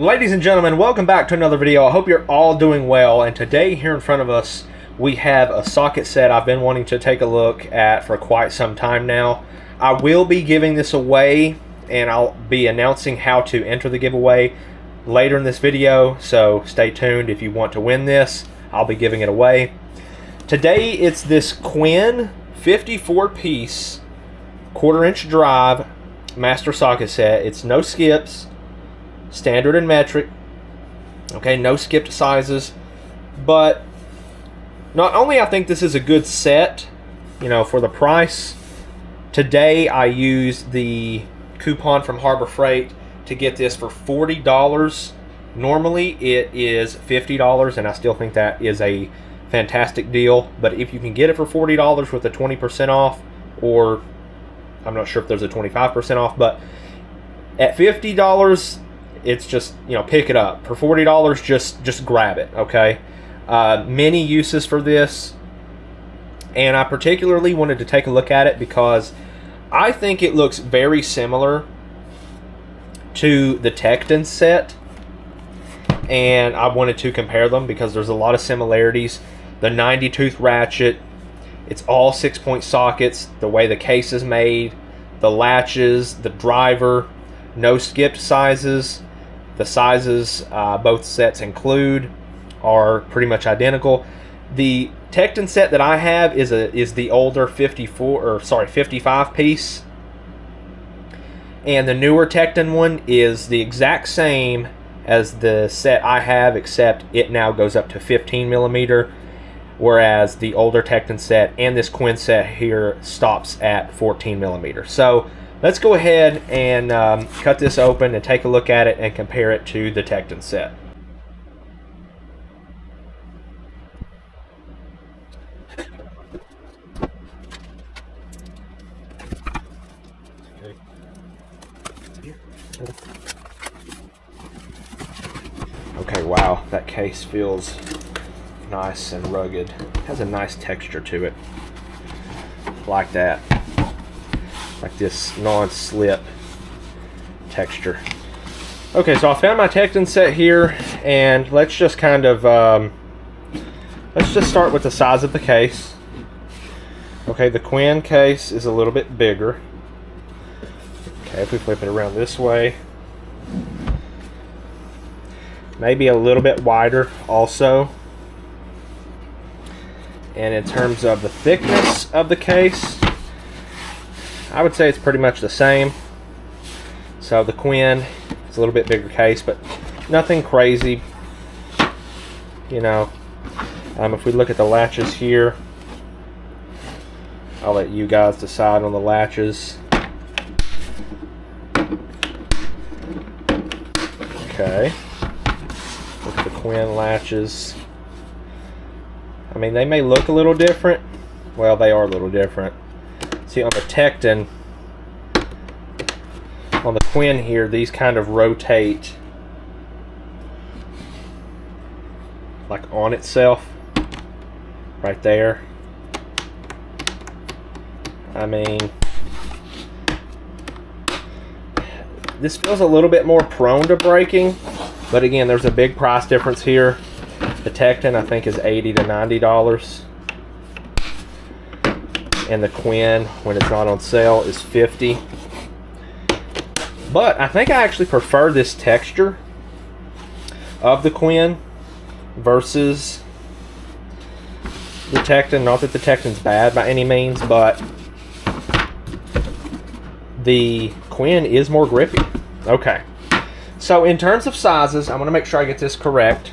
Ladies and gentlemen, welcome back to another video. I hope you're all doing well, and today here in front of us we have a socket set I've been wanting to take a look at for quite some time now. I will be giving this away, and I'll be announcing how to enter the giveaway later in this video, so stay tuned. If you want to win this, I'll be giving it away. Today it's this Quinn 54-piece 1/4-inch drive master socket set. It's no skips, standard and metric, okay, no skipped sizes. But not only I think this is a good set, you know, for the price. Today I used the coupon from Harbor Freight to get this for $40. Normally it is $50, and I still think that is a fantastic deal. But if you can get it for $40 with a 20% off, or I'm not sure if there's a 25% off, but at $50, it's just, you know, pick it up. For $40, just grab it, okay? Many uses for this, and I particularly wanted to take a look at it because I think it looks very similar to the Tekton set, and I wanted to compare them because there's a lot of similarities. The 90-tooth ratchet, it's all 6-point sockets, the way the case is made, the latches, the driver, no skipped sizes. The sizes both sets include are pretty much identical. The Tekton set that I have is the older 55 piece, and the newer Tekton one is the exact same as the set I have, except it now goes up to 15 millimeter, whereas the older Tekton set and this Quinn set here stops at 14 millimeter. So let's go ahead and cut this open and take a look at it and compare it to the Tekton set. Okay, wow, that case feels nice and rugged. It has a nice texture to it, like that. Like this non-slip texture. Okay, so I found my Tekton set here, and let's just kind of let's just start with the size of the case. Okay, the Quinn case is a little bit bigger. Okay, if we flip it around this way, maybe a little bit wider also. And in terms of the thickness of the case, I would say it's pretty much the same. So the Quinn is a little bit bigger case, but nothing crazy, you know. If we look at the latches here, I'll let you guys decide on the latches. Okay, look at the Quinn latches. I mean, they may look a little different. Well, they are a little different. See, on the Tekton, on the Quinn here, these kind of rotate like on itself right there. I mean, this feels a little bit more prone to breaking, but again, there's a big price difference here. The Tekton, I think, is $80 to $90. And the Quinn, when it's not on sale, is $50. But I think I actually prefer this texture of the Quinn versus the Tekton. Not that the Tekton's bad by any means, but the Quinn is more grippy. Okay, so in terms of sizes, I'm going to make sure I get this correct,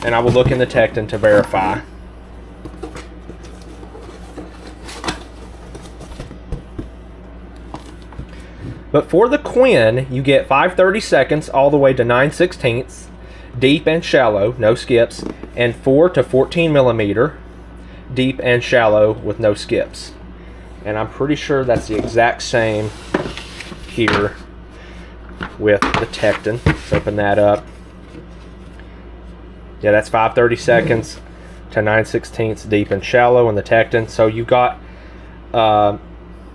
and I will look in the Tekton to verify. But for the Quinn, you get 5/32 all the way to 9/16, deep and shallow, no skips, and 4 to 14 millimeter, deep and shallow with no skips. And I'm pretty sure that's the exact same here with the Tekton. Let's open that up. Yeah, that's 5/32 to 9/16 deep and shallow in the Tekton. So you've got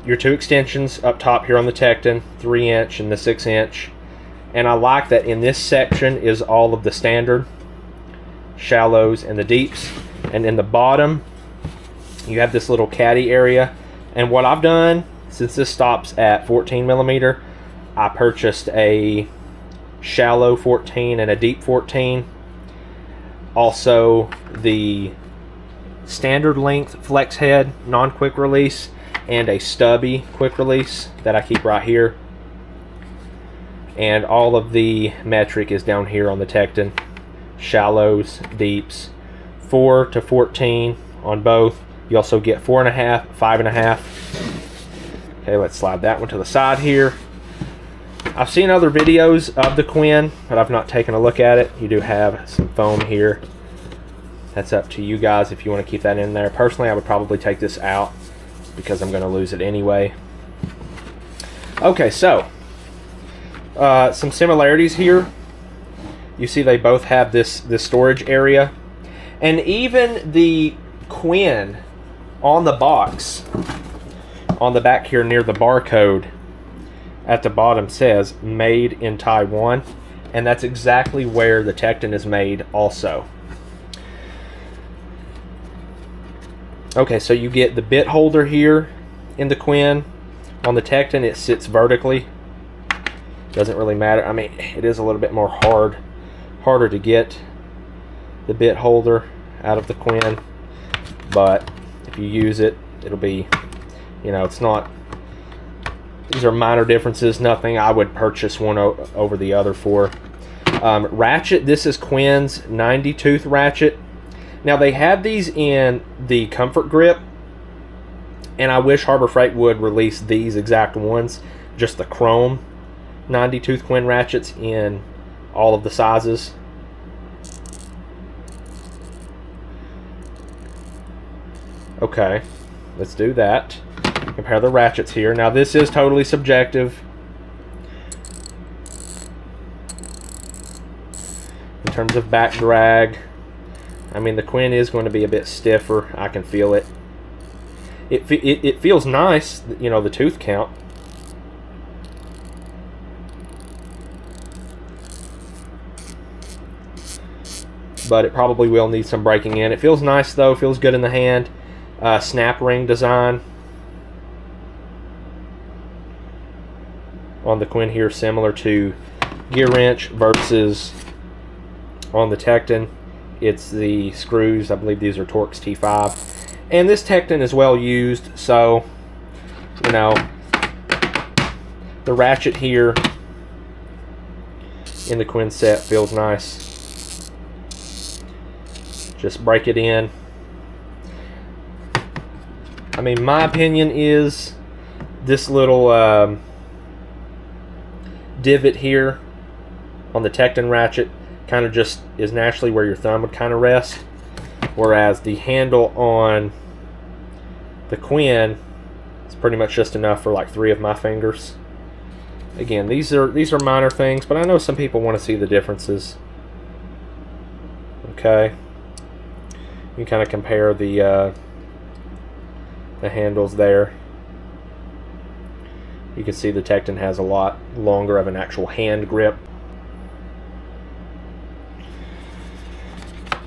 your two extensions up top here on the Tekton, 3-inch and the 6-inch, And I like that in this section is all of the standard shallows and the deeps, and in the bottom you have this little caddy area. And what I've done, since this stops at 14 millimeter, I purchased a shallow 14 and a deep 14, also the standard length flex head non-quick release, and a stubby quick release that I keep right here. And all of the metric is down here on the Tekton. Shallows, deeps, 4 to 14 on both. You also get 4.5, 5.5. Okay, let's slide that one to the side here. I've seen other videos of the Quinn, but I've not taken a look at it. You do have some foam here. That's up to you guys if you want to keep that in there. Personally, I would probably take this out because I'm going to lose it anyway. Okay, so some similarities here. You see they both have this storage area, and even the Quinn on the box on the back here near the barcode at the bottom says made in Taiwan, and that's exactly where the Tekton is made also. Okay, so you get the bit holder here in the Quinn. On the Tekton it sits vertically. Doesn't really matter. I mean, it is a little bit more harder to get the bit holder out of the Quinn, but if you use it, it'll be, you know, it's not, these are minor differences, nothing I would purchase one over the other for. Ratchet, this is Quinn's 90 tooth ratchet. Now they have these in the comfort grip, and I wish Harbor Freight would release these exact ones, just the chrome 90 tooth Quinn ratchets in all of the sizes. Okay, let's do that. Compare the ratchets here. Now this is totally subjective. In terms of back drag, I mean, the Quinn is going to be a bit stiffer. I can feel it. It feels nice, you know, the tooth count. But it probably will need some breaking in. It feels nice though, feels good in the hand. Snap ring design on the Quinn here, similar to gear wrench, versus on the Tekton it's the screws. I believe these are Torx T5, and this Tekton is well used, so you know, the ratchet here in the Quinn set feels nice. Just break it in. I mean, my opinion is this little divot here on the Tekton ratchet kind of just is naturally where your thumb would kind of rest, whereas the handle on the Quinn is pretty much just enough for like 3 of my fingers. Again, these are minor things, but I know some people want to see the differences. Okay, you kind of compare the handles there. You can see the Tekton has a lot longer of an actual hand grip.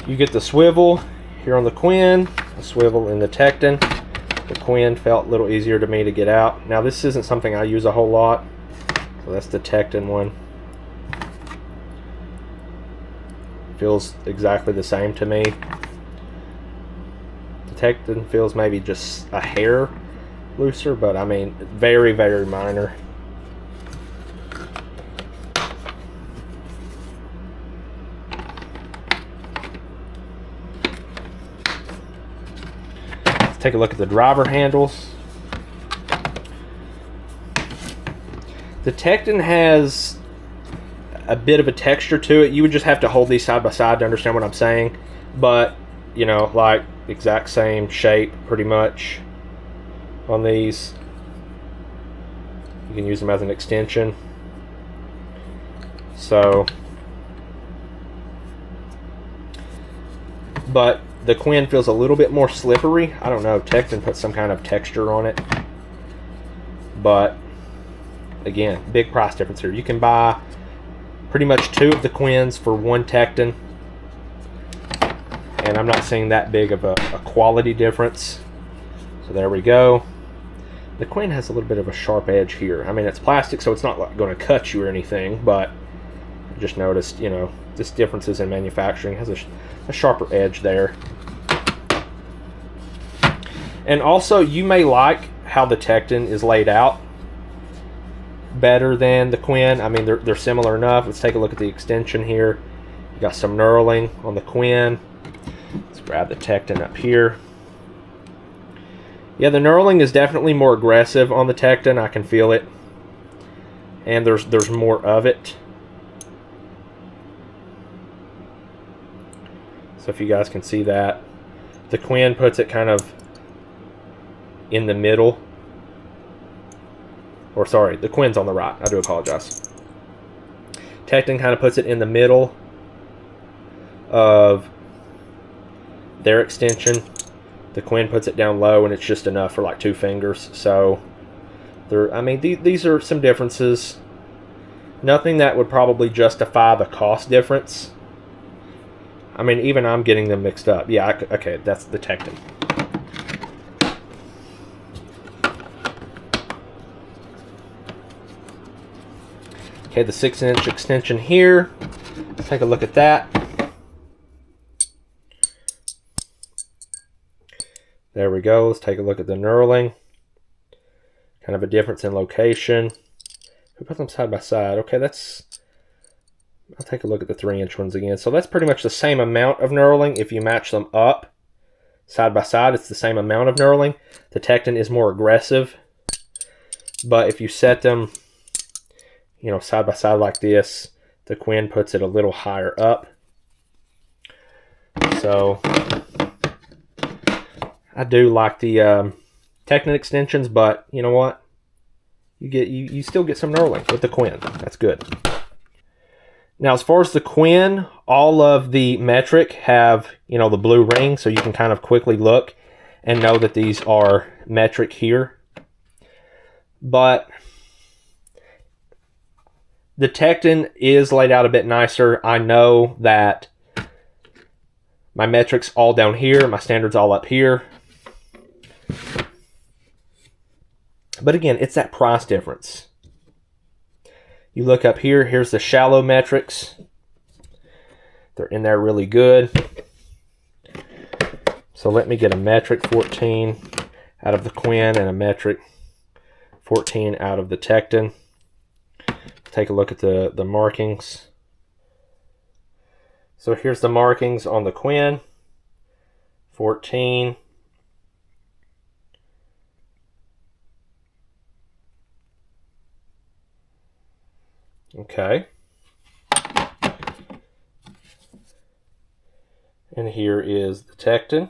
You get the swivel here on the Quinn, the swivel in the Tekton. The Quinn felt a little easier to me to get out. Now this isn't something I use a whole lot, so that's the Tekton one. Feels exactly the same to me. Tekton feels maybe just a hair looser, but I mean, very, very minor. Let's take a look at the driver handles. The Tekton has a bit of a texture to it. You would just have to hold these side by side to understand what I'm saying, but you know, like exact same shape pretty much on these. You can use them as an extension. So, but the Quinn feels a little bit more slippery. I don't know, Tekton put some kind of texture on it, but again, big price difference here. You can buy pretty much 2 of the Quinns for 1 Tekton. And I'm not seeing that big of a quality difference. So there we go. The Quinn has a little bit of a sharp edge here. I mean, it's plastic, so it's not like going to cut you or anything, but I just noticed, you know, just differences in manufacturing. Has a sharper edge there. And also, you may like how the Tekton is laid out better than the Quinn. I mean, they're similar enough. Let's take a look at the extension here. You got some knurling on the Quinn. Let's grab the Tekton up here. Yeah, the knurling is definitely more aggressive on the Tekton. I can feel it. And there's more of it. So if you guys can see that. The Quinn puts it kind of in the middle. Or sorry, the Quinn's on the right. I do apologize. Tekton kind of puts it in the middle of their extension. The Quinn puts it down low, and it's just enough for like 2 fingers. So, I mean, these are some differences. Nothing that would probably justify the cost difference. I mean, even I'm getting them mixed up. Yeah, okay, that's the Tekton. Okay, the 6-inch extension here. Let's take a look at that. There we go. Let's take a look at the knurling. Kind of a difference in location. We put them side by side. Okay, I'll take a look at the 3-inch ones again. So that's pretty much the same amount of knurling. If you match them up side by side, it's the same amount of knurling. The Tekton is more aggressive. But if you set them, you know, side by side like this, the Quinn puts it a little higher up. So I do like the Tekton extensions, but you know what? You still get some knurling with the Quinn. That's good. Now, as far as the Quinn, all of the metric have, you know, the blue ring, so you can kind of quickly look and know that these are metric here. But the Tekton is laid out a bit nicer. I know that my metric's all down here, my standard's all up here. But again, it's that price difference. You look up here, here's the shallow metrics. They're in there really good. So let me get a metric 14 out of the Quinn and a metric 14 out of the Tekton. Take a look at the markings. So here's the markings on the Quinn. 14. Okay. And here is the Tekton.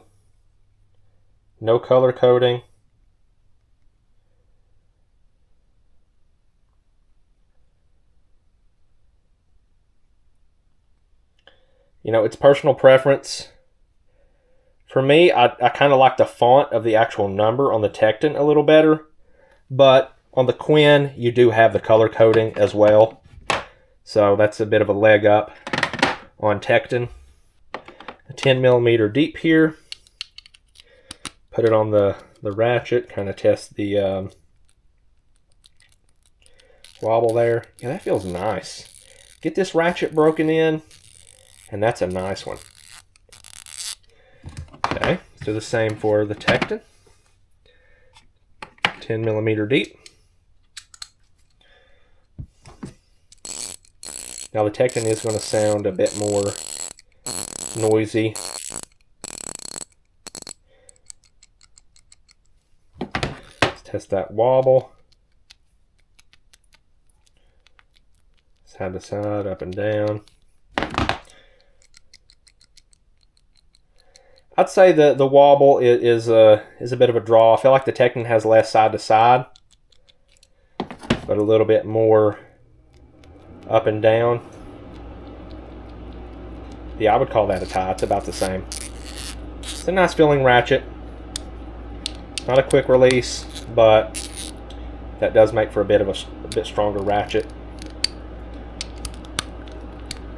No color coding. You know, it's personal preference. For me, I kind of like the font of the actual number on the Tekton a little better. But on the Quinn, you do have the color coding as well. So that's a bit of a leg up on Tekton. A 10mm deep here. Put it on the ratchet, kind of test the wobble there. Yeah, that feels nice. Get this ratchet broken in, and that's a nice one. Okay, let's do the same for the Tekton. 10mm deep. Now the Tekton is going to sound a bit more noisy. Let's test that wobble. Side to side, up and down. I'd say the wobble is a bit of a draw. I feel like the Tekton has less side to side, but a little bit more up and down. Yeah, I would call that a tie. It's about the same. It's a nice feeling ratchet. Not a quick release, but that does make for a bit stronger ratchet.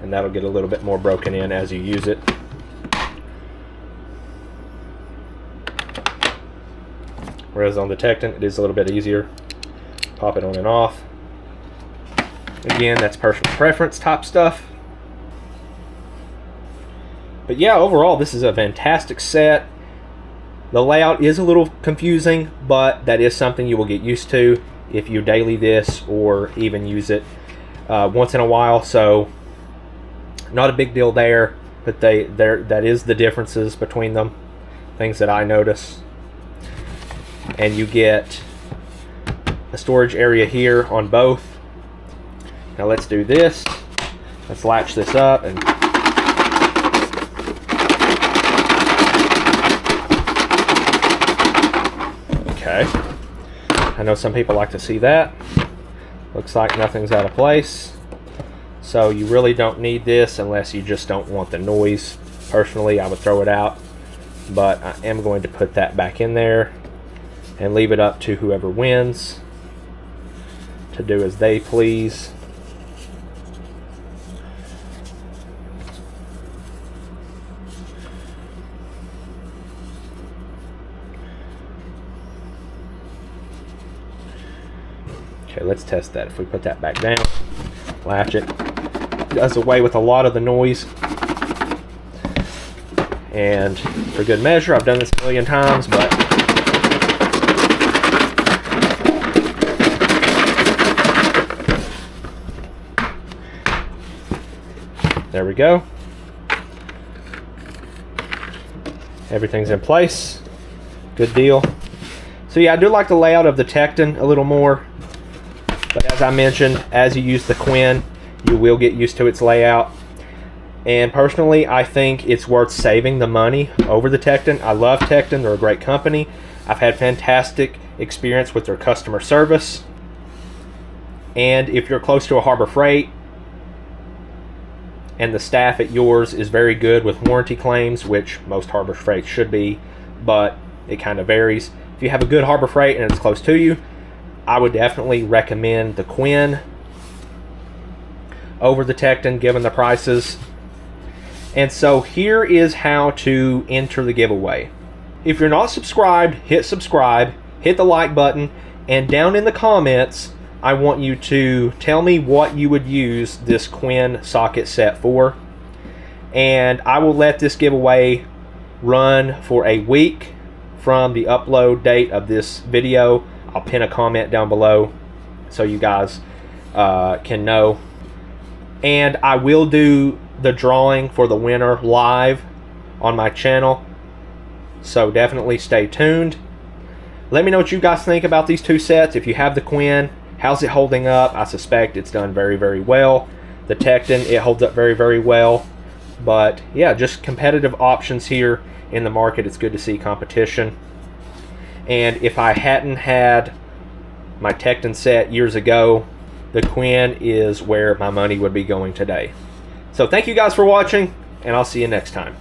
and that'll get a little bit more broken in as you use it. Whereas on the Tekton, it is a little bit easier. Pop it on and off. Again, that's personal preference type stuff. But yeah, overall, this is a fantastic set. The layout is a little confusing, but that is something you will get used to if you daily this or even use it once in a while. So not a big deal there, but that is the differences between them, things that I notice. And you get a storage area here on both. Now let's do this. Let's latch this up and okay. I know some people like to see that. Looks like nothing's out of place. So you really don't need this unless you just don't want the noise. Personally, I would throw it out, but I am going to put that back in there and leave it up to whoever wins to do as they please. Okay, let's test that. If we put that back down, latch it, does away with a lot of the noise. And for good measure, I've done this a million times, but there we go. Everything's in place. Good deal. So yeah, I do like the layout of the Tekton a little more. But as I mentioned, as you use the Quinn, you will get used to its layout. And personally, I think it's worth saving the money over the Tekton. I love Tekton. They're a great company. I've had fantastic experience with their customer service. And if you're close to a Harbor Freight, and the staff at yours is very good with warranty claims, which most Harbor Freight should be, but it kind of varies. If you have a good Harbor Freight and it's close to you, I would definitely recommend the Quinn over the Tekton, given the prices. And so here is how to enter the giveaway. If you're not subscribed, hit subscribe, hit the like button, and down in the comments, I want you to tell me what you would use this Quinn socket set for. And I will let this giveaway run for a week from the upload date of this video. I'll pin a comment down below so you guys can know. And I will do the drawing for the winner live on my channel. So definitely stay tuned. Let me know what you guys think about these two sets. If you have the Quinn, how's it holding up? I suspect it's done very, very well. The Tekton, it holds up very, very well. But yeah, just competitive options here in the market. It's good to see competition. And if I hadn't had my Tekton set years ago, the Quinn is where my money would be going today. So thank you guys for watching, and I'll see you next time.